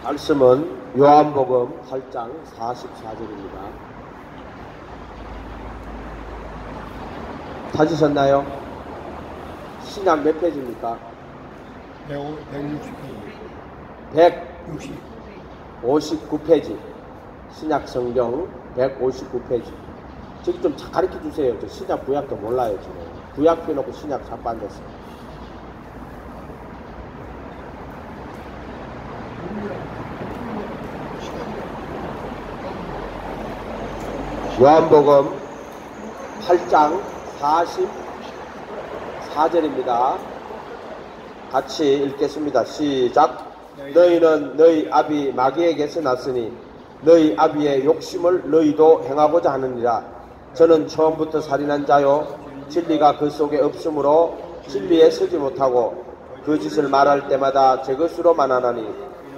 말씀은 요한복음 8장 44절입니다. 찾으셨나요? 신약 몇 페이지입니까? 159페이지. 신약 성경 159페이지. 저기 좀 가르쳐 주세요. 저 신약 구약도 몰라요, 지금. 구약 펴놓고 신약 자꾸 앉았어요. 요한복음 8장 44절입니다. 같이 읽겠습니다. 시작. 너희는 너희 아비 마귀에게서 났으니 너희 아비의 욕심을 너희도 행하고자 하느니라. 저는 처음부터 살인한 자요 진리가 그 속에 없으므로 진리에 서지 못하고 거짓을 말할 때마다 제 것으로만 하나니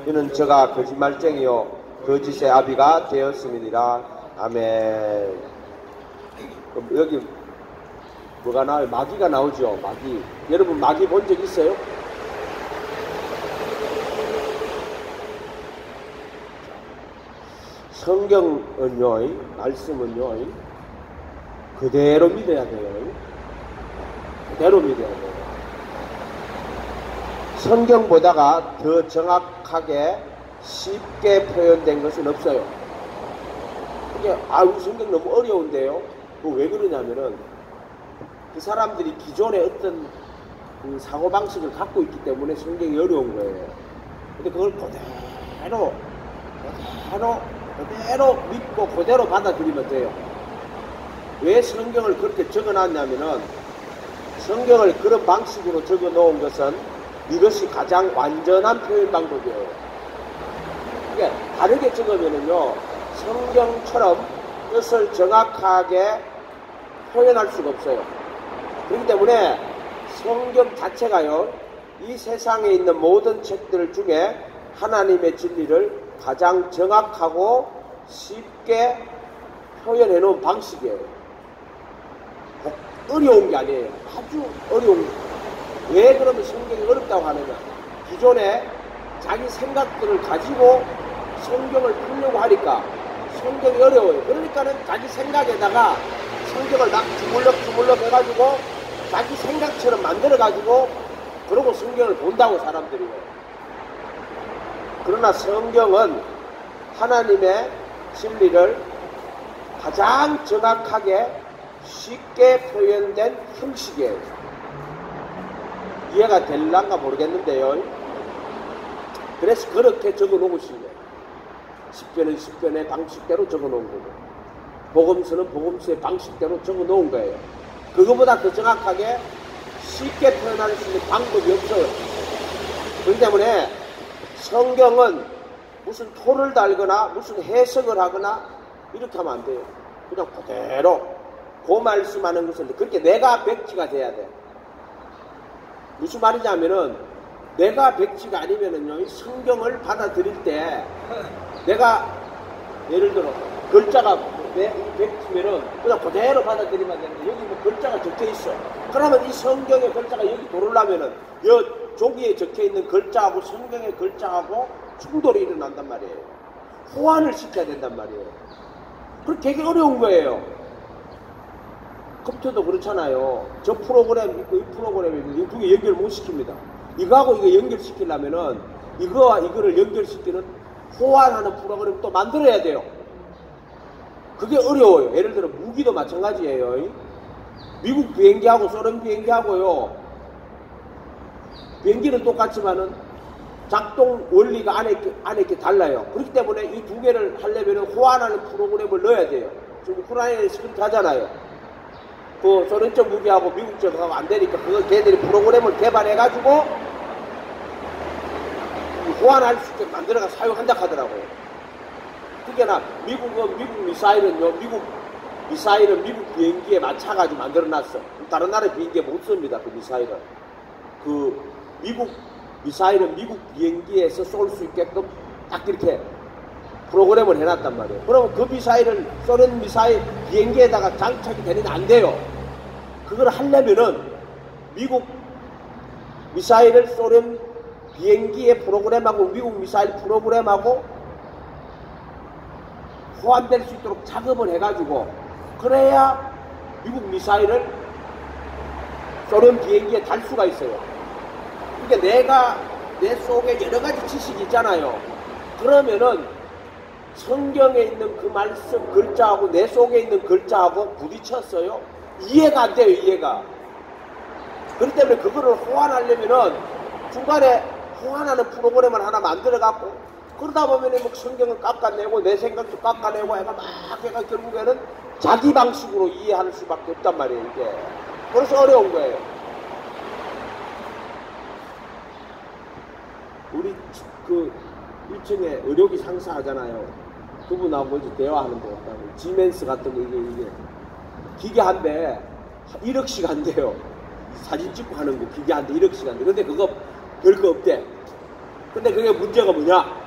이는 저가 거짓말쟁이요 거짓의 아비가 되었음이니라. 아멘. 그럼 여기 뭐가 나와요? 마귀가 나오죠. 마귀. 여러분 마귀 본 적 있어요? 성경은요, 말씀은요, 그대로 믿어야 돼요. 그대로 믿어야 돼요. 성경보다가 더 정확하게 쉽게 표현된 것은 없어요. 이게 우리 성경 너무 어려운데요. 왜 그러냐면은 그 사람들이 기존의 어떤 그 사고방식을 갖고 있기 때문에 성경이 어려운 거예요. 근데 그걸 그대로 믿고 그대로 받아들이면 돼요. 왜 성경을 그렇게 적어놨냐면은 성경을 그런 방식으로 적어 놓은 것은 이것이 가장 완전한 표현 방법이에요. 이게 다르게 적으면은요 성경처럼 뜻을 정확하게 표현할 수가 없어요. 그렇기 때문에 성경 자체가요 이 세상에 있는 모든 책들 중에 하나님의 진리를 가장 정확하고 쉽게 표현해 놓은 방식이에요. 어려운 게 아니에요. 아주 어려운 거예요. 왜 그러면 성경이 어렵다고 하느냐. 기존에 자기 생각들을 가지고 성경을 풀려고 하니까 성경이 어려워요. 그러니까는 자기 생각에다가 성경을 막 주물럭 해가지고 자기 생각처럼 만들어가지고 그러고 성경을 본다고 사람들이. 그러나 성경은 하나님의 진리를 가장 정확하게 쉽게 표현된 형식이에요. 이해가 될란가 모르겠는데요. 그래서 그렇게 적어 놓으신 거예요. 10편은 10편의 방식대로 적어 놓은 거고 복음서는 복음서의 방식대로 적어 놓은 거예요. 그거보다 더 정확하게 쉽게 표현할 수 있는 방법이 없어요. 그렇기 때문에 성경은 무슨 토를 달거나 무슨 해석을 하거나 이렇게 하면 안 돼요. 그냥 그대로 그 말씀하는 것은 그렇게 내가 백지가 돼야 돼. 무슨 말이냐면은 내가 백지가 아니면은요 성경을 받아들일 때 내가 예를 들어 글자가 내 백지면은 그냥 그대로 받아들이면 되는데 여기 뭐 글자가 적혀 있어. 그러면 이 성경의 글자가 여기 들어오려면은 여 종이에 적혀 있는 글자하고 성경의 글자하고 충돌이 일어난단 말이에요. 호환을 시켜야 된단 말이에요. 그게 되게 어려운 거예요. 컴퓨터도 그렇잖아요. 저 프로그램 있고 이 프로그램 있고 이 두 개 연결 못 시킵니다. 이거하고 이거 연결시키려면은 이거와 이거를 연결시키는 호환하는 프로그램을 또 만들어야 돼요. 그게 어려워요. 예를 들어 무기도 마찬가지예요. 미국 비행기하고 소련 비행기하고요. 비행기는 똑같지만은 작동 원리가 안에 있게 달라요. 그렇기 때문에 이 두 개를 하려면 호환하는 프로그램을 넣어야 돼요. 지금 우크라이나에서 그렇게 하잖아요. 그 소련적 무기하고 미국 쪽하고 안 되니까 그걸 걔들이 프로그램을 개발해가지고 호환할 수 있게 만들어가 사용한다 하더라고요. 특히나 미국 미사일은요, 미국 비행기에 맞춰가지고 만들어놨어. 다른 나라 비행기에 못 씁니다. 그 미사일은. 그 미국 미사일은 미국 비행기에서 쏠 수 있게끔 딱 이렇게 프로그램을 해놨단 말이에요. 그러면 그 미사일을 소련 미사일 비행기에다가 장착이 되는데 안 돼요. 그걸 하려면은 미국 미사일을 소련 비행기의 프로그램하고 미국 미사일 프로그램하고 호환될 수 있도록 작업을 해가지고 그래야 미국 미사일을 쏘는 비행기에 달 수가 있어요. 그러니까 내가 내 속에 여러 가지 지식이 있잖아요. 그러면은 성경에 있는 그 말씀 글자하고 내 속에 있는 글자하고 부딪혔어요. 이해가 안 돼요. 이해가. 그렇기 때문에 그거를 호환하려면은 중간에 호환하는 프로그램을 하나 만들어갖고 그러다 보면은 뭐 성경을 깎아내고 내 생각도 깎아내고 해가 막 해가 결국에는 자기 방식으로 이해할 수밖에 없단 말이에요. 이게. 그래서 어려운 거예요. 우리 그 1층에 의료기 상사 하잖아요. 그분하고 이제 대화하는 거 같다고. 지멘스 같은 거 이게 기계 한 대 1억씩 한대요. 사진 찍고 하는 거 기계 한 대 1억씩 한대. 근데 그거 별거 없대. 근데 그게 문제가 뭐냐?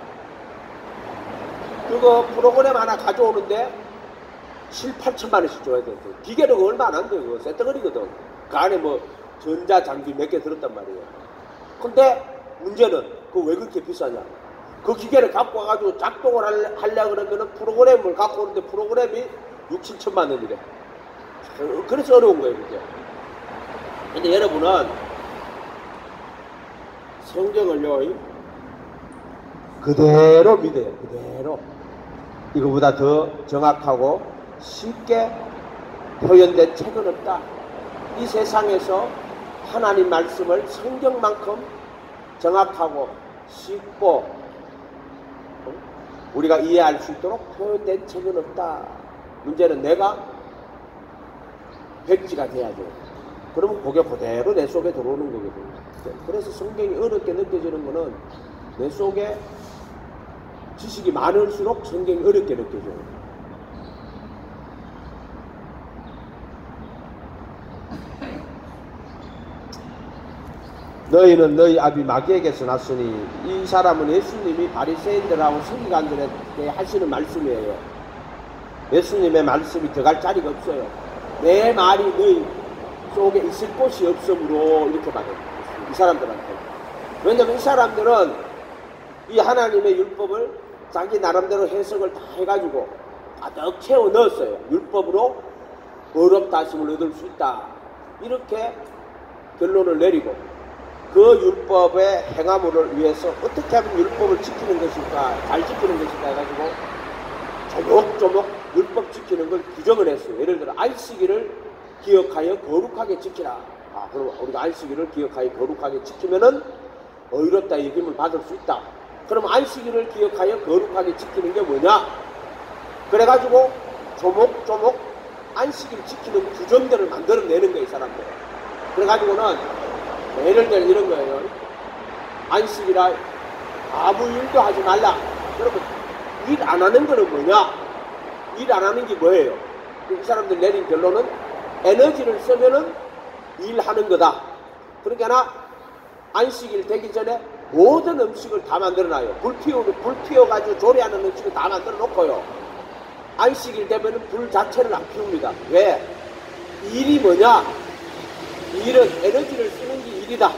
그거 프로그램 하나 가져오는데 7, 8천만 원씩 줘야 돼. 기계는 얼마 안 한대. 그거 세트거리거든. 그 안에 뭐 전자장비 몇 개 들었단 말이에요. 근데 문제는 그거 왜 그렇게 비싸냐? 그 기계를 갖고 와가지고 작동을 하려고 그러면은 프로그램을 갖고 오는데 프로그램이 6, 7천만 원이래. 그래서 어려운 거예요, 그게. 근데 여러분은 성경을요, 그대로 믿어요, 그대로. 이거보다 더 정확하고 쉽게 표현된 책은 없다. 이 세상에서 하나님 말씀을 성경만큼 정확하고 쉽고 우리가 이해할 수 있도록 표현된 책은 없다. 문제는 내가 백지가 돼야 돼요. 그러면 그게 그대로 내 속에 들어오는 거거든요. 그래서 성경이 어렵게 느껴지는 거는 내 속에 지식이 많을수록 성경이 어렵게 느껴져요. 너희는 너희 아비 마귀에게서 났으니 이 사람은 예수님이 바리새인들하고 서기관들에게 하시는 말씀이에요. 예수님의 말씀이 들어갈 자리가 없어요. 내 말이 너희 속에 있을 곳이 없으므로 이렇게 말해요. 이 사람들한테. 왜냐면 이 사람들은 이 하나님의 율법을 자기 나름대로 해석을 다 해가지고 가득 채워 넣었어요. 율법으로 어렵다 하심을 얻을 수 있다. 이렇게 결론을 내리고 그 율법의 행함을 위해서 어떻게 하면 율법을 지키는 것일까, 잘 지키는 것일까 해가지고 조목조목 율법 지키는 걸 규정을 했어요. 예를 들어 안식일을 기억하여 거룩하게 지키라. 그럼 우리가 안식일을 기억하여 거룩하게 지키면은 의롭다 여김을 받을 수 있다. 그럼 안식일을 기억하여 거룩하게 지키는 게 뭐냐? 그래가지고 조목조목 안식일 지키는 규정들을 만들어내는 거예요, 이 사람들. 그래가지고는 예를 들어 이런 거예요. 안식이라 아무 일도 하지 말라. 여러분, 일 안 하는 거는 뭐냐? 일 안 하는 게 뭐예요? 이 사람들 내린 결론은 에너지를 쓰면은 일하는 거다. 그러니까 안식일 되기 전에 모든 음식을 다 만들어놔요. 불 피워가지고 조리하는 음식을 다 만들어 놓고요. 안식일 되면은 불 자체를 안 피웁니다. 왜? 일이 뭐냐? 일은 에너지를 쓰는 게 일이다.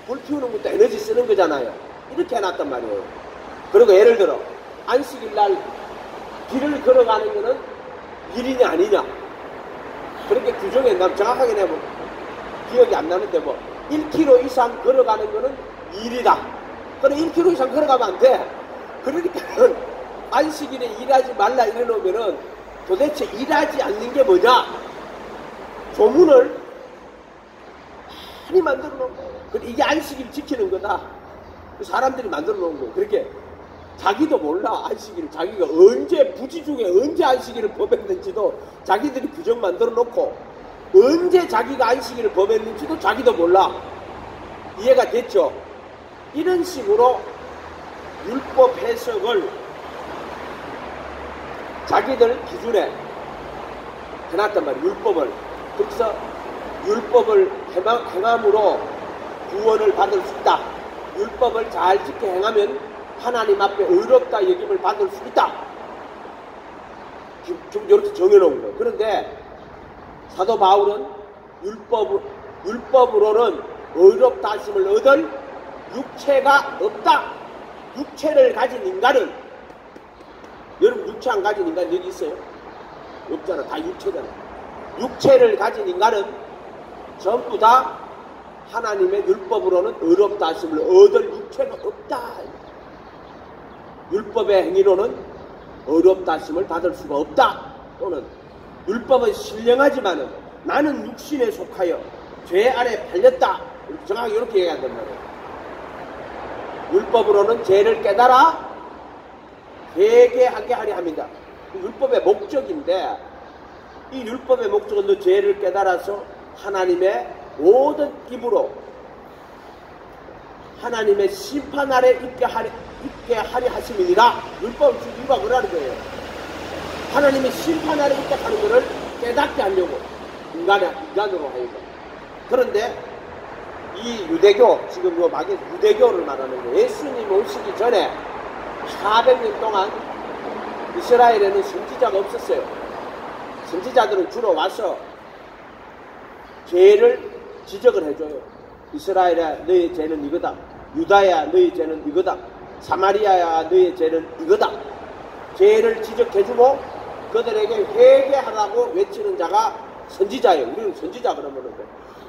불 피우는 것도 에너지 쓰는 거잖아요. 이렇게 해놨단 말이에요. 그리고 예를 들어 안식일 날 길을 걸어가는 거는 일이냐 아니냐 그렇게 규정해. 난 정확하게 내가 뭐 기억이 안 나는데 뭐 1km 이상 걸어가는 거는 일이다. 그래 1km 이상 걸어가면 안 돼. 그러니까 안식일에 일하지 말라 이래놓으면은 도대체 일하지 않는 게 뭐냐? 조문을 많이 만들어 놓은 거예요. 이게 안식일 지키는 거다. 사람들이 만들어 놓은 거예요. 그렇게 자기도 몰라. 안식일을 자기가 언제 부지 중에 언제 안식일을 범했는지도 자기들이 규정 만들어 놓고 언제 자기가 안식일을 범했는지도 자기도 몰라. 이해가 됐죠? 이런 식으로 율법 해석을 자기들 기준에 해놨단 말이에요. 율법을. 그래서 율법을 행함으로 구원을 받을 수 있다. 율법을 잘 지켜 행하면 하나님 앞에 의롭다 여김을 받을 수 있다. 좀 이렇게 정해놓은 거예요. 그런데 사도 바울은 율법으로는 의롭다 하심을 얻을 육체가 없다. 육체를 가진 인간은, 여러분 육체 안 가진 인간 여기 있어요? 없잖아. 다 육체잖아. 육체를 가진 인간은 전부 다 하나님의 율법으로는 의롭다 하심을 얻을 육체가 없다. 율법의 행위로는 의롭다 하심을 받을 수가 없다. 또는 율법은 신령하지만은 나는 육신에 속하여 죄 아래 팔렸다. 정확히 이렇게 얘기한단 말이에요. 율법으로는 죄를 깨달아 회개하게 하려 합니다. 율법의 목적인데, 이 율법의 목적은 너 죄를 깨달아서 하나님의 모든 입으로 하나님의 심판 아래 있게 하려 하심이니라. 율법을 준 이유가 그러는 거예요. 하나님의 심판 아래 있게 하는 것을 깨닫게 하려고, 인간으로 하여금. 그런데 이 유대교, 지금 요 막에 유대교를 말하는 거예요. 예수님 오시기 전에 400년 동안 이스라엘에는 선지자가 없었어요. 선지자들은 주로 와서 죄를 지적을 해줘요. 이스라엘아 너의 죄는 이거다. 유다야 너의 죄는 이거다. 사마리아야 너의 죄는 이거다. 죄를 지적해주고 그들에게 회개하라고 외치는 자가 선지자예요. 우리는 선지자 그러면은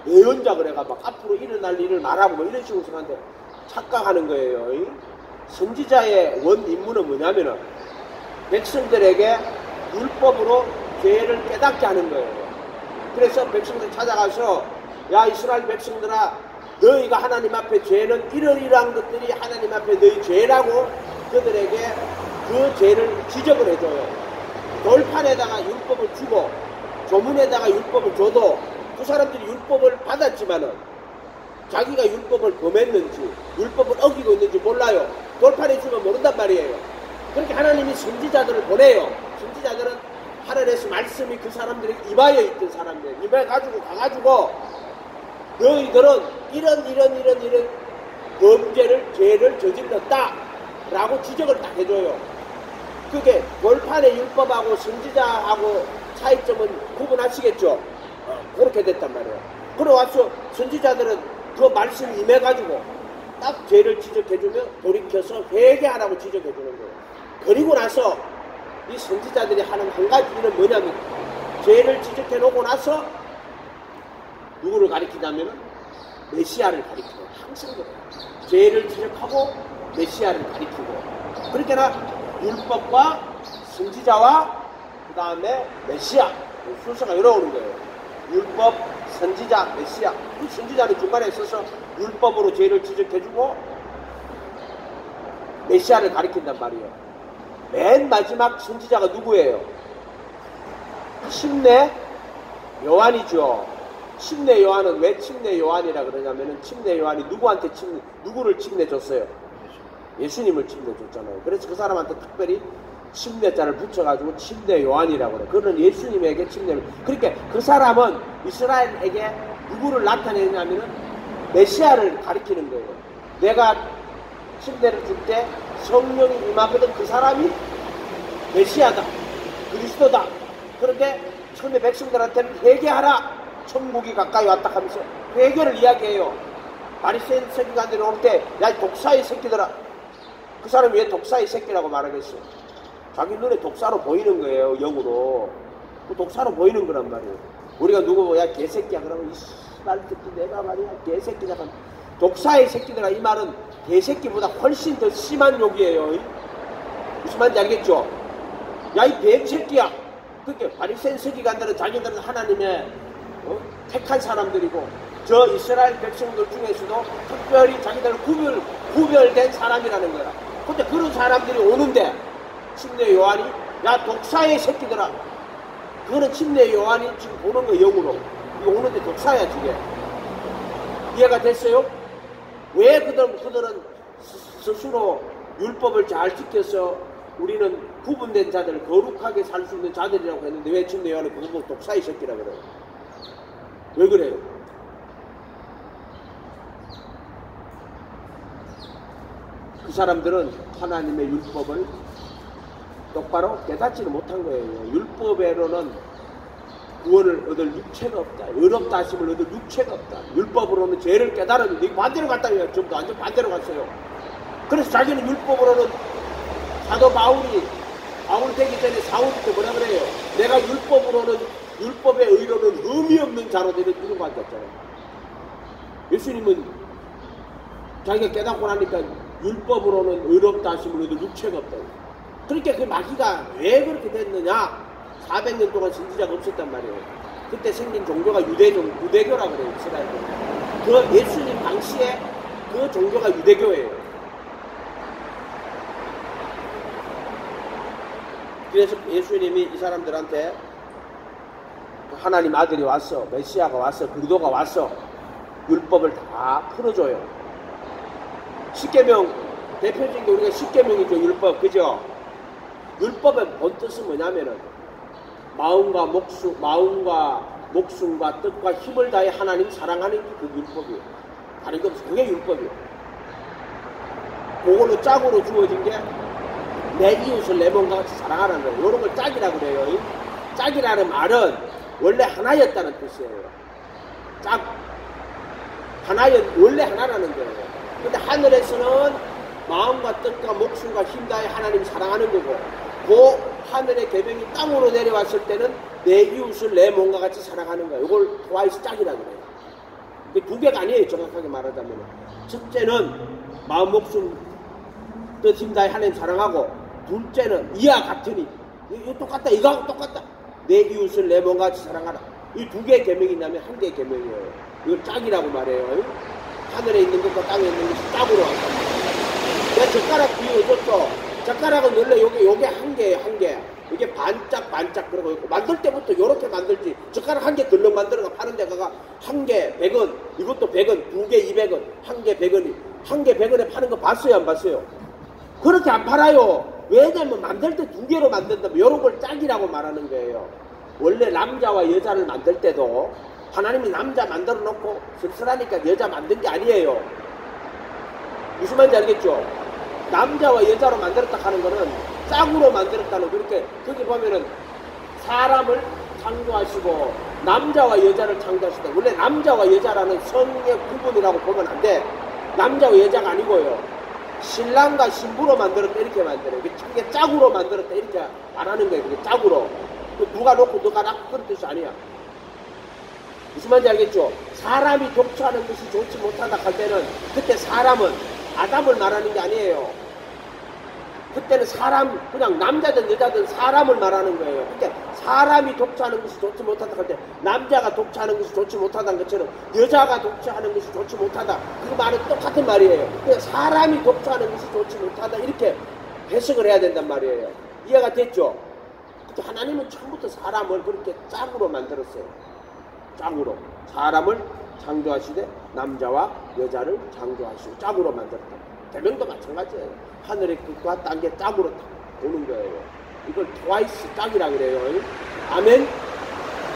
예언자 그래가 막 앞으로 일어날 일을 말하고 뭐 이런 식으로 생각하는데 착각하는 거예요. 선지자의 원 임무는 뭐냐면은 백성들에게 율법으로 죄를 깨닫게 하는 거예요. 그래서 백성들 찾아가서 야 이스라엘 백성들아 너희가 하나님 앞에 죄는 이러이러한 것들이 하나님 앞에 너희 죄라고 그들에게 그 죄를 지적을 해줘요. 돌판에다가 율법을 주고 조문에다가 율법을 줘도 그 사람들이 율법을 받았지만은 자기가 율법을 범했는지 율법을 어기고 있는지 몰라요. 돌판에 주면 모른단 말이에요. 그렇게 하나님이 선지자들을 보내요. 선지자들은 하늘에서 말씀이 그 사람들에게 임하여 있던 사람들 임해가지고 가가지고 너희들은 이런 범죄를 죄를 저질렀다 라고 지적을 딱 해줘요. 그게 돌판의 율법하고 선지자하고 차이점은 구분하시겠죠. 그렇게 됐단 말이에요. 그래 와서 선지자들은 그 말씀 임해가지고 딱 죄를 지적해주면 돌이켜서 회개하라고 지적해주는 거예요. 그리고 나서 이 선지자들이 하는 한 가지 일은 뭐냐면 죄를 지적해놓고 나서 누구를 가리키냐면 메시아를 가리켜요. 항상 그래요. 죄를 지적하고 메시아를 가리키고 그렇게나 율법과 선지자와 그 다음에 메시아 순서가 이러오는 거예요. 율법, 선지자, 메시아. 그 선지자는 중간에 있어서 율법으로 죄를 지적해주고 메시아를 가리킨단 말이에요. 맨 마지막 선지자가 누구예요? 침례 요한이죠. 침례 요한은 왜 침례 요한이라 그러냐면은 침례 요한이 누구를 침례 줬어요? 예수님을 침례 줬잖아요. 그래서 그 사람한테 특별히 침례자를 붙여가지고 침례 요한이라고 그래요. 그는 예수님에게 침례를. 그러니까 그 사람은 이스라엘에게 누구를 나타내냐면은 메시아를 가리키는 거예요. 내가 침례를 줄 때 성령이 임하거든 그 사람이 메시아다. 그리스도다. 그런데 처음에 백성들한테는 회개하라. 천국이 가까이 왔다 하면서 회개를 이야기해요. 바리새인 서기관들이 올 때 야 독사의 새끼들아. 그 사람이 왜 독사의 새끼라고 말하겠어? 자기 눈에 독사로 보이는 거예요. 영으로. 그 독사로 보이는 거란 말이에요. 우리가 누구 야 개새끼야 그러면 이말 듣기 내가 말이야 개새끼다 하면 독사의 새끼들아 이 말은 개새끼보다 훨씬 더 심한 욕이에요. 무슨 말인지 알겠죠? 야 이 뱀새끼야. 그렇게 바리새인 서기관들은 자기들은 하나님의 택한 사람들이고 저 이스라엘 백성들 중에서도 특별히 자기들은 구별된 사람이라는 거야. 근데 그런 사람들이 오는데 침례 요한이 야 독사의 새끼들아. 그거는 침례 요한이 지금 보는 거 영으로. 이거 오는데 독사야 지금. 이해가 됐어요? 왜 그들은 스스로 율법을 잘 지켜서 우리는 구분된 자들, 거룩하게 살 수 있는 자들이라고 했는데 왜 침례 요한이 그거 보고 독사의 새끼라고 그래요? 왜 그래요? 그 사람들은 하나님의 율법을 똑바로 깨닫지는 못한 거예요. 율법으로는 구원을 얻을 육체가 없다. 의롭다 하심을 얻을 육체가 없다. 율법으로는 죄를 깨달았는데 반대로 갔다고요. 전부 완전 반대로 갔어요. 그래서 자기는 율법으로는 사도 바울 되기 전에 사울한테 뭐라 그래요? 내가 율법의 의로는 의미 없는 자로 이런 거 같았잖아요. 예수님은 자기가 깨닫고 나니까 율법으로는 의롭다 하심을 얻을 육체가 없다. 그러니까 그 마귀가 왜 그렇게 됐느냐? 400년 동안 선지자가 없었단 말이에요. 그때 생긴 종교가 유대교라고 그래요. 이스라엘. 그 예수님 당시에 그 종교가 유대교예요. 그래서 예수님이 이 사람들한테 하나님 아들이 왔어, 메시아가 왔어, 그리스도가 왔어, 율법을 다 풀어줘요. 십계명, 대표적인 게 우리가 십계명이죠. 율법, 그죠? 율법의 본 뜻은 뭐냐면은 마음과 목숨과 뜻과 힘을 다해 하나님 사랑하는 게 그 율법이에요. 다른 게 없어. 그게 율법이에요. 그거는 짝으로 주어진 게 내 이웃을 내 몸과 같이 사랑하라는 거예요. 이런 걸 짝이라고 그래요. 짝이라는 말은 원래 하나였다는 뜻이에요. 원래 하나라는 거예요. 근데 하늘에서는 마음과 뜻과 목숨과 힘 다해 하나님 사랑하는 거고, 그 하늘의 계명이 땅으로 내려왔을 때는 내 이웃을 내 몸과 같이 사랑하는 거예요. 이걸 트와이스 짝이라고 그래요. 이게 두 개가 아니에요. 정확하게 말하자면. 첫째는 마음, 목숨, 뜻, 힘 다해 하나님 사랑하고, 둘째는 이와 같으니, 이거 똑같다, 이거하고 똑같다. 내 이웃을 내 몸과 같이 사랑하라. 이 두 개의 계명이 있냐면 한 개의 계명이에요. 이걸 짝이라고 말해요. 하늘에 있는 것과 땅에 있는 것이 짝으로 왔다. 내가 젓가락 비유해줬죠. 젓가락은 원래 요게 한 개예요, 한 개. 이게 반짝 그러고 있고, 만들 때부터 요렇게 만들지. 젓가락 한 개 들렁 만들어가 파는 데가 한 개 100원, 이것도 100원, 두 개 200원, 한 개 100원이. 한 개 100원에 파는 거 봤어요, 안 봤어요? 그렇게 안 팔아요. 왜냐면 만들 때 두 개로 만든다면 이런 걸 짝이라고 말하는 거예요. 원래 남자와 여자를 만들 때도 하나님이 남자 만들어 놓고 씁쓸하니까 여자 만든 게 아니에요. 무슨 말인지 알겠죠? 남자와 여자로 만들었다 하는 거는 짝으로 만들었다는, 그렇게 거기 보면은 사람을 창조하시고 남자와 여자를 창조하시다. 원래 남자와 여자라는 성의 구분이라고 보면 안 돼. 남자와 여자가 아니고요. 신랑과 신부로 만들었다 이렇게 만들어요. 이게 짝으로 만들었다 이렇게 안 하는 거예요. 그게 짝으로. 누가 놓고 누가 낳고 그런 뜻이 아니야. 무슨 말인지 알겠죠? 사람이 독처하는 것이 좋지 못하다 할 때는 그때 사람은 아담을 말하는 게 아니에요. 그때는 사람, 그냥 남자든 여자든 사람을 말하는 거예요. 그러니까 사람이 독처하는 것이 좋지 못하다 할 때 남자가 독처하는 것이 좋지 못하다는 것처럼 여자가 독처하는 것이 좋지 못하다. 그 말은 똑같은 말이에요. 그러니까 사람이 독처하는 것이 좋지 못하다 이렇게 해석을 해야 된단 말이에요. 이해가 됐죠? 근데 하나님은 처음부터 사람을 그렇게 짝으로 만들었어요. 짝으로. 사람을 창조하시되 남자와 여자를 창조하시고 짝으로 만들었다. 계명도 마찬가지예요. 하늘의 끝과 땅의 짝으로 오는 거예요. 이걸 트와이스 짝이라고 그래요. 아멘?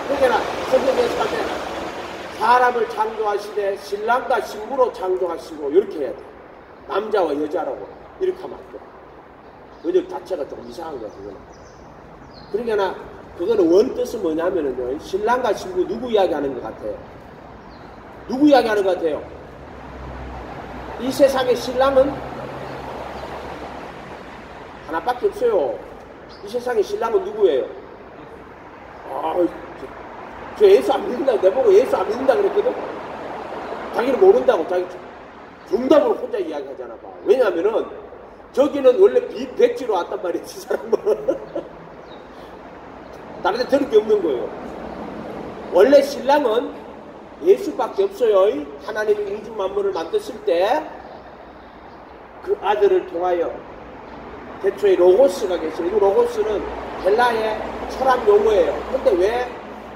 그러니까 성경에서 할 때 사람을 창조하시되 신랑과 신부로 창조하시고 이렇게 해야 돼. 남자와 여자라고 이렇게 하면 안 돼. 번역 자체가 조금 이상한 거야. 그러니까 그거는 원뜻은 뭐냐면은요, 신랑과 신부 누구 이야기하는 것 같아요? 누구 이야기하는 것 같아요? 이 세상의 신랑은 하나밖에 없어요. 이 세상의 신랑은 누구예요? 저 예수 안 믿는다. 내보고 예수 안 믿는다 그랬거든? 자기는 모른다고 자기 정답으로 혼자 이야기하잖아. 봐. 왜냐면은 저기는 원래 백지로 왔단 말이야. 이 사람은. 다른 데 들을 게 없는 거예요. 원래 신랑은 예수밖에 없어요. 하나님이 우주 만물을 만드실 때 그 아들을 통하여 태초에 로고스가 계시고, 이 로고스는 헬라의 철학 용어예요. 근데 왜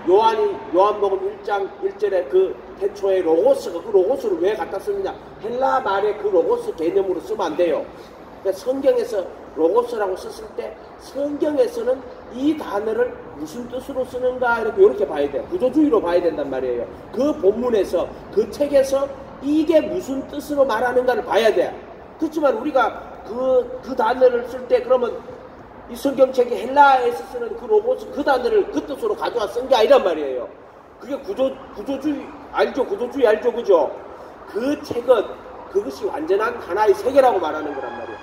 요한복음 1장 1절에 그 태초에 로고스가, 그 로고스를 왜 갖다 쓰느냐? 헬라 말에 그 로고스 개념으로 쓰면 안 돼요. 그러니까 성경에서 로고스라고 썼을 때 성경에서는 이 단어를 무슨 뜻으로 쓰는가 이렇게 봐야 돼요. 구조주의로 봐야 된단 말이에요. 그 본문에서, 그 책에서 이게 무슨 뜻으로 말하는가를 봐야 돼. 그렇지만 우리가 그 단어를 쓸 때 그러면 이 성경책이 헬라에서 쓰는 그 로고스 그 단어를 그 뜻으로 가져와 쓴 게 아니란 말이에요. 그게 구조주의 알죠? 구조주의 알죠? 그죠? 그 책은 그것이 완전한 하나의 세계라고 말하는 거란 말이에요.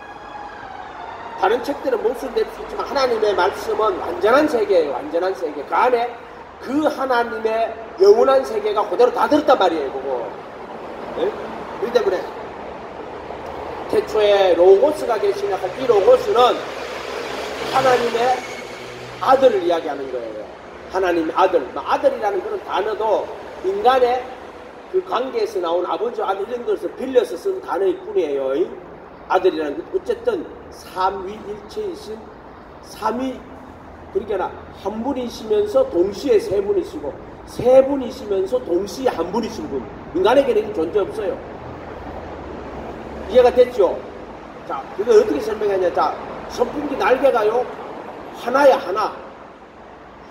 다른 책들은 모순될 수 있지만 하나님의 말씀은 완전한 세계예요. 완전한 세계. 그 안에 그 하나님의 영원한 세계가 그대로 다 들었단 말이에요. 그거. 네? 그렇기 때문에 태초에 로고스가 계시냐 이 로고스는 하나님의 아들을 이야기하는 거예요. 하나님의 아들. 아들이라는 그런 단어도 인간의 그 관계에서 나온 아버지 아들 이런 것을 빌려서 쓴 단어일 뿐이에요. 아들이라는 것. 어쨌든 삼위일체이신 삼위 그러니까 한 분이시면서 동시에 세 분이시고 세 분이시면서 동시에 한 분이신 분. 인간에게는 존재 없어요. 이해가 됐죠? 자, 그거 어떻게 설명하냐? 자, 선풍기 날개가요 하나야 하나.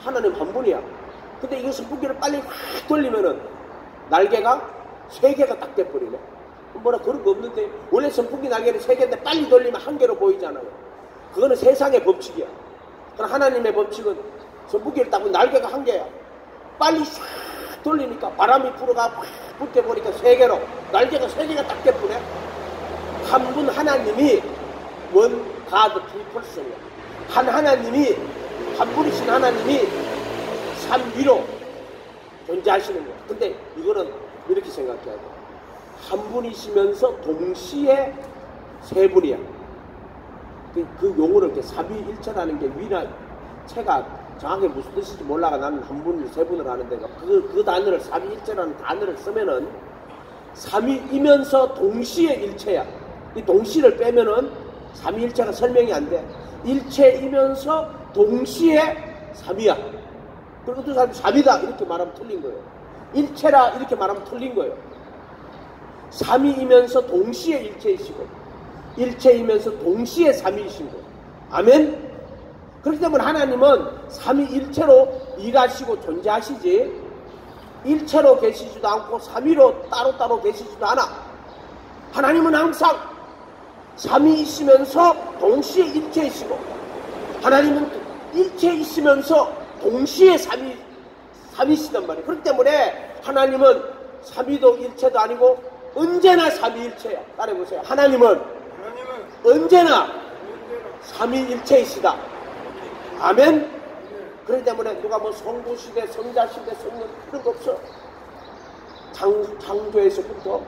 하나는 한 분이야. 근데 이거 선풍기를 빨리 확 돌리면은 날개가 세 개가 딱 돼버리네. 뭐라 그런 거 없는데 원래 선풍기 날개는 세 개인데 빨리 돌리면 한 개로 보이잖아요. 그거는 세상의 법칙이야. 그럼 하나님의 법칙은 선풍기를 딱 날개가 한 개야. 빨리 싹 돌리니까 바람이 불어가 확 붙여보니까 세 개로 날개가 세 개가 딱 돼버려. 한 분 하나님이 원 가드 트리펄슨이야. 한 하나님이 한 분이신 하나님이 삼위로 존재하시는 거야. 근데 이거는 이렇게 생각해야 돼. 한 분이시면서 동시에 세 분이야. 그 용어를 이렇게 삼위일체라는 게 위나 체가 정확히 무슨 뜻인지 몰라가 나는 한 분을 세 분을 하는데 그 단어를 삼위일체라는 단어를 쓰면은 삼위이면서 동시에 일체야. 이 동시를 빼면은 삼위일체가 설명이 안 돼. 일체이면서 동시에 삼위야. 그리고 또 사람이 삼위다 이렇게 말하면 틀린 거예요. 일체라 이렇게 말하면 틀린 거예요. 삼위이면서 동시에 일체이시고 일체이면서 동시에 삼위이신 거예요. 아멘? 그렇기 때문에 하나님은 삼위일체로 일하시고 존재하시지 일체로 계시지도 않고 삼위로 따로따로 계시지도 않아. 하나님은 항상 삼위이시면서 동시에 일체이시고 하나님은 일체이시면서 동시에 삼위시단 말이에요. 그렇기 때문에 하나님은 삼위도 일체도 아니고 언제나 삼위일체야. 따라해보세요. 하나님은 언제나 삼위일체이시다. 아멘? 그렇기 때문에 누가 뭐 성부시대, 성자시대, 성령 그런 거 없어. 창조에서부터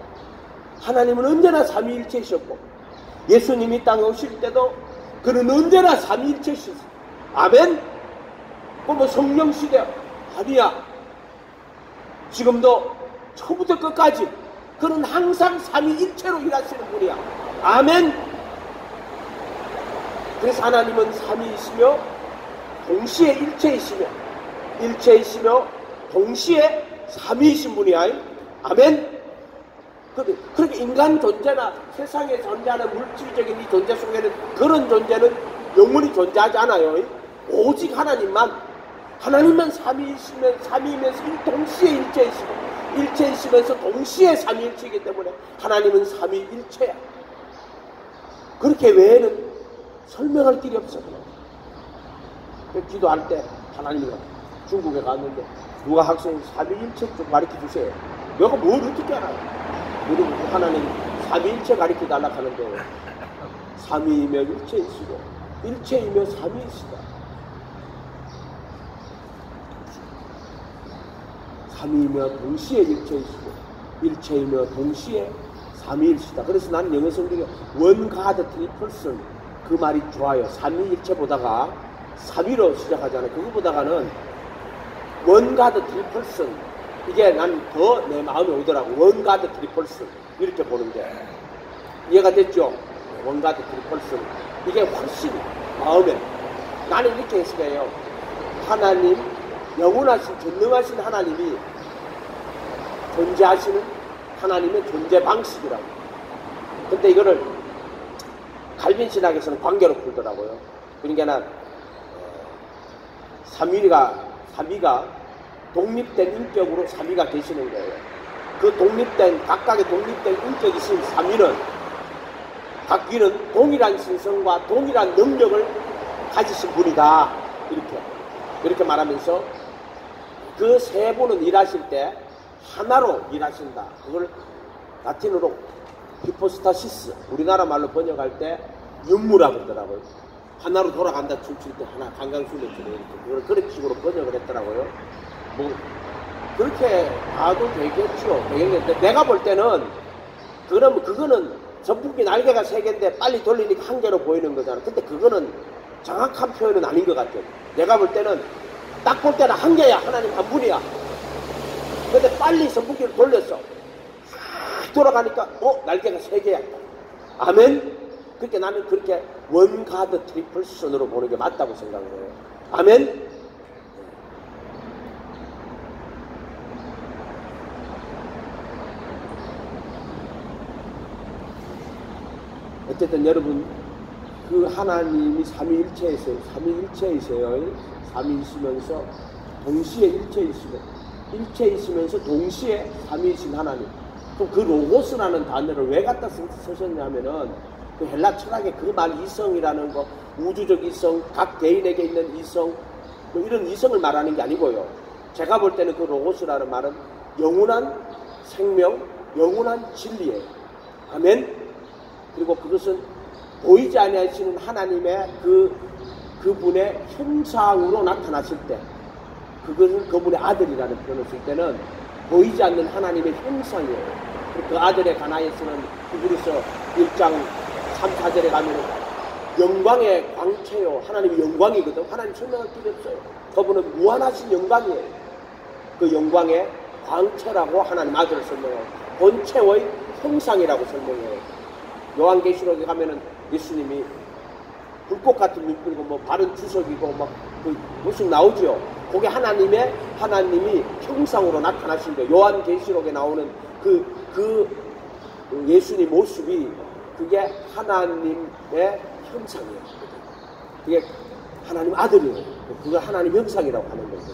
하나님은 언제나 삼위일체이셨고 예수님이 땅에 오실 때도 그는 언제나 삼위일체이셨어. 아멘? 뭐 성령시대 아니야. 지금도 처부터 끝까지 그는 항상 삼위일체로 일하시는 분이야. 아멘? 그래서 하나님은 삼위이시며 동시에 일체이시며 동시에 삼위이신 분이야. 아멘? 그렇게 인간 존재나 세상에 존재하는 물질적인 이 존재 속에는 그런 존재는 영원히 존재하지 않아요. 오직 하나님만 삼위이면서 동시에 일체이시면서 동시에 삼위일체이기 때문에 하나님은 삼위일체야. 그렇게 외에는 설명할 길이 없어. 기도할 때 하나님이 중국에 갔는데 누가 학생이 삼위일체 좀 가르쳐 주세요. 내가 뭘 어떻게 알아요? 그리고 하나님 삼위일체 가르쳐 달라고 하는데 삼위이며 일체이시고 일체이며 삼위이시다. 삼위이며 동시에 일체이시고 일체이며 동시에 삼위일시다. 그래서 나는 영어 성경에 원 가드 트리펄슨 그 말이 좋아요. 삼위일체보다가 삼위로 시작하잖아요. 그거보다가는 원 가드 트리펄슨 이게 난 더 내 마음에 오더라고. 원 가드 트리펄슨 이렇게 보는데 이해가 됐죠? 원 가드 트리펄슨 이게 훨씬 마음에 나는 이렇게 해석해요. 하나님 영원하신 전능하신 하나님이 존재하시는 하나님의 존재 방식이라고. 근데 이거를 갈빈신학에서는 관계로 풀더라고요. 그러니까 삼위가 독립된 인격으로 삼위가 되시는 거예요. 그 각각의 독립된 인격이신 삼위는 동일한 신성과 동일한 능력을 가지신 분이다. 이렇게 말하면서 그 세 분은 일하실 때 하나로 일하신다. 그걸 라틴어로 히포스타시스, 우리나라 말로 번역할 때 윤무라고 그러더라고요. 하나로 돌아간다. 춤출 때 하나, 강강술래처럼 이렇게 그걸 그런 식으로 번역을 했더라고요. 뭐 그렇게 봐도 되겠죠. 되겠는데 내가 볼 때는 그거는 전북이 날개가 세 개인데 빨리 돌리니까 한 개로 보이는 거잖아. 근데 그거는 정확한 표현은 아닌 것 같아요. 내가 볼 때는 딱 볼 때는 한 개야. 하나님 한 분이야. 근데 빨리 전북기를 돌렸어. 돌아가니까 날개가 세 개야. 아멘. 그렇게 나는 그렇게 원 가드 트리플 선으로 보는 게 맞다고 생각해요. 아멘. 어쨌든 여러분 그 하나님이 삼위일체이세요. 삼위이시면서 동시에 일체이시면서 동시에 삼위이신 하나님. 그럼 그 로고스라는 단어를 왜 갖다 쓰셨냐면은 그 헬라 철학의 그 말 이성이라는 거, 우주적 이성, 각 개인에게 있는 이성, 뭐 이런 이성을 말하는 게 아니고요. 제가 볼 때는 그 로고스라는 말은 영원한 생명, 영원한 진리예요. 아멘. 그리고 그것은 보이지 아니하시는 하나님의 그분의 형상으로 나타나실 때, 그것은 그분의 아들이라는 표현을 쓸 때는 보이지 않는 하나님의 형상이에요. 그 아들에 관하여서는 히브리서 1장 3, 4절에 가면 영광의 광채요. 하나님이 영광이거든. 하나님 설명할 필요 없어요. 그분은 무한하신 영광이에요. 그 영광의 광채라고 하나님 아들을 설명해요. 본체의 형상이라고 설명해요. 요한계시록에 가면은 예수님이 불꽃 같은 눈빛이고 뭐 바른 주석이고 막 그 무슨 나오죠. 그게 하나님이 형상으로 나타나신 거예요. 요한계시록에 나오는 그 예수님 모습이 그게 하나님의 형상이에요. 그게 하나님 아들이에요. 그걸 하나님 형상이라고 하는 거예요.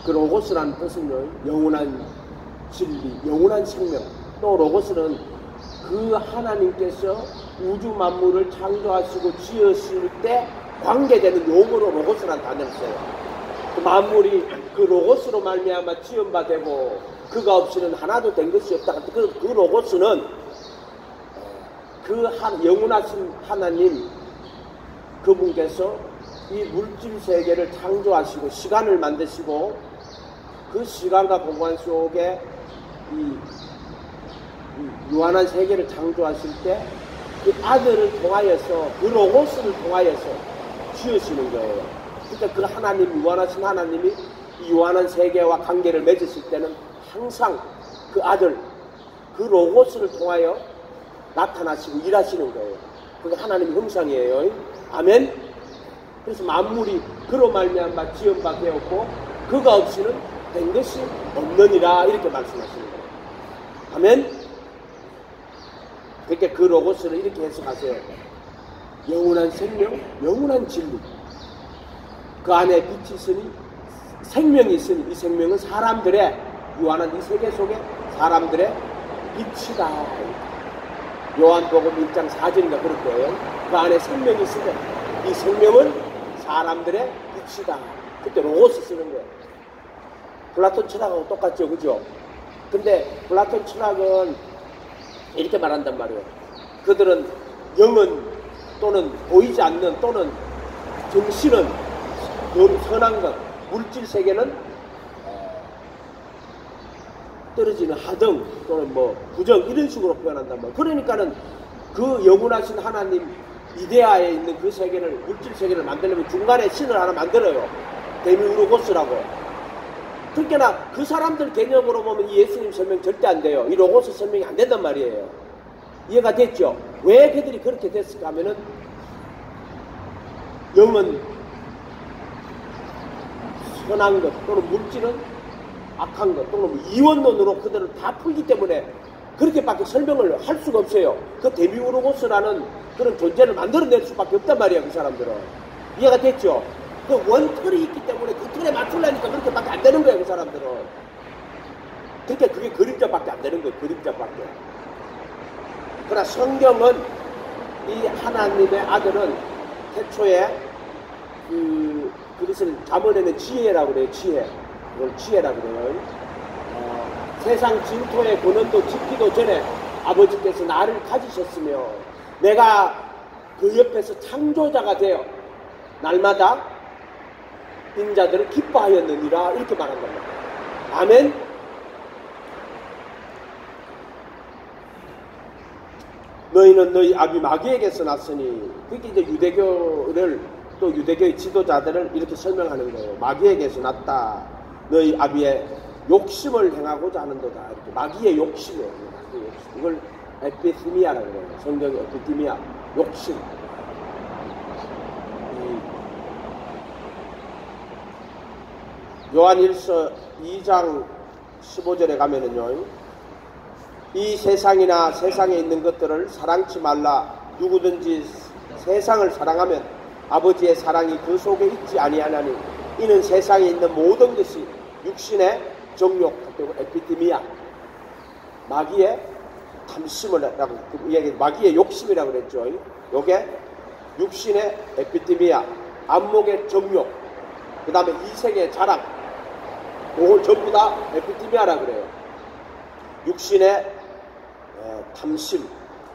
그 로고스라는 뜻은요, 영원한 진리, 영원한 생명. 또 로고스는 그 하나님께서 우주 만물을 창조하시고 지으실 때 관계되는 용어로 로고스라는 단어를 써요. 그 만물이 그 로고스로 말미암아 지은 바 되고 그가 없이는 하나도 된 것이 없다. 그 로고스는 그 영원하신 하나님 그분께서 이 물질 세계를 창조하시고 시간을 만드시고 그 시간과 공간 속에 이 유한한 세계를 창조하실 때 그 아들을 통하여서 그 로고스를 통하여서 지으시는 거예요. 그러니까 그 하나님, 유한하신 하나님이 이 유한한 세계와 관계를 맺으실 때는 항상 그 아들, 그 로고스를 통하여 나타나시고 일하시는 거예요. 그게 하나님의 형상이에요. 아멘. 그래서 만물이 그로 말미암아 지은 바 되었고 그가 없이는 된 것이 없느니라 이렇게 말씀하시는 거예요. 아멘. 그러니까 그 로고스를 이렇게 해석하세요. 영원한 생명, 영원한 진리. 그 안에 빛이 있으니 생명이 있으니 이 생명은 사람들의 유한한 이 세계 속에 사람들의 빛이다. 요한복음 1장 4절인가 그럴 거예요. 그 안에 생명이 있으면 이 생명은 사람들의 빛이다. 그때 로고스 쓰는 거예요. 플라톤 철학하고 똑같죠, 그죠? 근데 플라톤 철학은 이렇게 말한단 말이에요. 그들은 영은 또는 보이지 않는 또는 정신은 선한 것, 물질 세계는 떨어지는 하등 또는 뭐 부정 이런 식으로 표현한단 말이에요. 그러니까는 그 영원하신 하나님 이데아에 있는 그 세계를 물질 세계를 만들려면 중간에 신을 하나 만들어요. 데미우로고스라고. 그러니까 그 사람들 개념으로 보면 이 예수님 설명 절대 안 돼요. 이 로고스 설명이 안 된단 말이에요. 이해가 됐죠? 왜 그들이 그렇게 됐을까 하면은 영은 선한 것 또는 물질은 악한 것 또는 이원론으로 그들을 다 풀기 때문에 그렇게밖에 설명을 할 수가 없어요. 그 데미우로고스라는 그런 존재를 만들어낼 수밖에 없단 말이에요. 그 사람들은. 이해가 됐죠? 그 원틀이 있기 때문에 그 틀에 맞추려니까 그렇게밖에 안 되는 거예요. 그 사람들은. 그러니까 그게 그림자밖에 안 되는 거예요. 그림자밖에. 그러나 성경은 이 하나님의 아들은 태초에 그것을 잠언에는 지혜라고 그래요. 지혜. 그걸 지혜라고 그래요. 세상 진토의 권원도 짓기도 전에 아버지께서 나를 가지셨으며 내가 그 옆에서 창조자가 되어 날마다 인자들을 기뻐하였느니라 이렇게 말한단 말이에요. 아멘. 너희는 너희 아비 마귀에게서 났으니 그게 이제 유대교를 또 유대교의 지도자들을 이렇게 설명하는 거예요. 마귀에게서 났다. 너희 아비의 욕심을 행하고자 하는도다. 이렇게 마귀의 욕심이에요. 마귀의 욕심. 이걸 에피티미아라고 그래요. 성경의 에피티미아. 욕심. 요한일서 2장 15절에 가면은요, 이 세상이나 세상에 있는 것들을 사랑치 말라. 누구든지 세상을 사랑하면 아버지의 사랑이 그 속에 있지 아니하나니 이는 세상에 있는 모든 것이 육신의 정욕, 에피티미아, 마귀의 탐심을 라고 마귀의 욕심이라고 그랬죠. 요게 육신의 에피티미아, 안목의 정욕, 그 다음에 이생의 자랑, 그걸 전부 다 에피티미아라고 그래요. 육신의 탐심,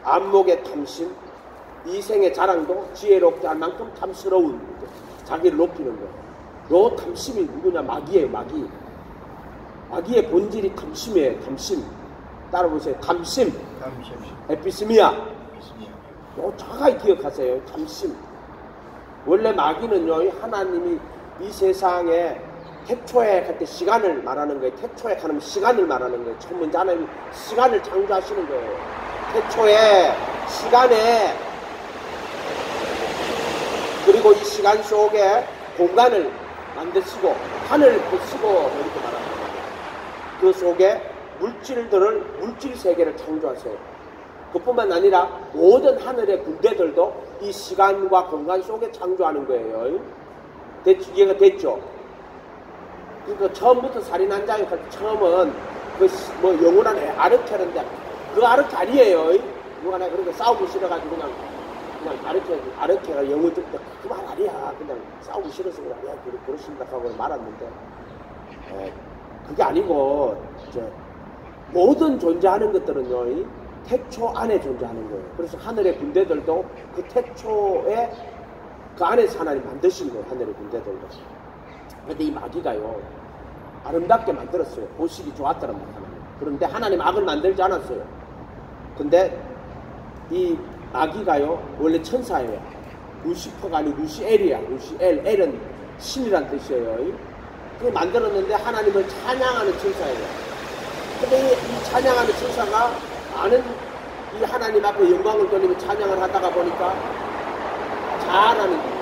안목의 탐심, 이생의 자랑도 지혜롭게 할 만큼 탐스러운 자기를 높이는 거. 요 탐심이 누구냐? 마귀예요. 마귀. 마귀의 본질이 탐심이에요. 탐심. 따라보세요. 탐심. 에피스미아. 요 정확하게 기억하세요. 탐심. 원래 마귀는요, 하나님이 이 세상에 태초에 할 때 시간을 말하는 거예요. 태초에 하는 시간을 말하는 거예요. 처음 먼저 하나님이 시간을 창조하시는 거예요. 태초에 시간에, 그리고 이 시간 속에 공간을 만드시고 하늘을 부시고 이렇게 말합니다. 그 속에 물질 세계를 창조하세요. 그뿐만 아니라 모든 하늘의 군대들도 이 시간과 공간 속에 창조하는 거예요. 이해가 됐죠? 그러니까 처음부터 살인한 자의 처음은 뭐 영원한 아르케인데 그 아르케 아니에요. 누가 내가 그렇게 싸우기 싫어가지고 그냥 아르케가 영혼 줄 때 그 말 아니야. 그냥 싸우기 싫어서 그냥 그러신다 하고 말았는데 그게 아니고 모든 존재하는 것들은요 태초 안에 존재하는 거예요. 그래서 하늘의 군대들도 그 태초에 그 안에서 하나님 만드신 거예요. 하늘의 군대들도. 근데 이 마귀가요 아름답게 만들었어요. 보시기 좋았다는 말 하나님. 그런데 하나님 악을 만들지 않았어요. 근데 이 마귀가요 원래 천사예요. 루시퍼가 아니고 루시엘이야. 루시엘. 엘은 신이란 뜻이에요. 그 만들었는데 하나님을 찬양하는 천사예요. 근데 이 찬양하는 천사가 많은 이 하나님 앞에 영광을 돌리며 찬양을 하다가 보니까 자아라는